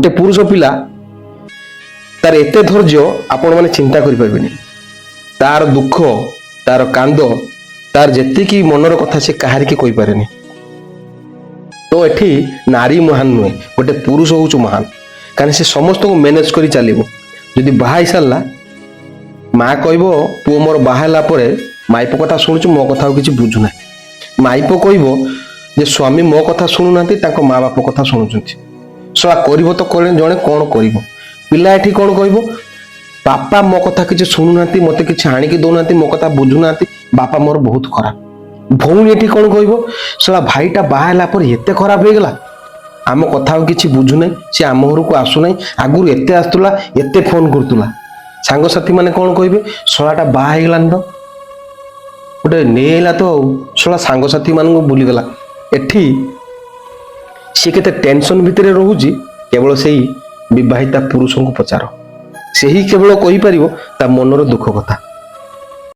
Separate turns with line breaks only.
गोटे पुरुष पिला तार एत धैर्य आपण मैंने चिंता करें तार दुख तार कांद तार जी मनर कथा से कहार की कही पारे तो एठी नारी महान नुहे गोटे पुरुष हूँ महान कारण से समस्त को मैनेज कर चलो जदि बाहा सारा माँ कह पु मोर बाहला माइप कथा शुणु मो कथा किसी बुझुना माइप कह स्वामी मो कथा शुणुना माँ बाप कथा शुणुंट सला कर तो जड़े कौन कर पिला एठी कौन कह बापा मो कथा किसी शुणुना मत कि आणिकी दौना मो कथा बुझुना बापा मोर बहुत खराब भौणी एठी कौन कह सला भाईटा बाहला एत खराब हो गला आम कथा किसी बुझुना सी आम घर को आसुना आगुरी एत आसुला एत फोन करुला सांगसाथी मैंने कौन कहे शलाटा बाहलानी तो गोटे नहीं तो शला सांगसाथी मान भूलीगला एठी सी केते टेंशन भितर रोची केवल से विवाहिता पुरुष को पचार से ही केवल कही पार ता मनर दुख कथा।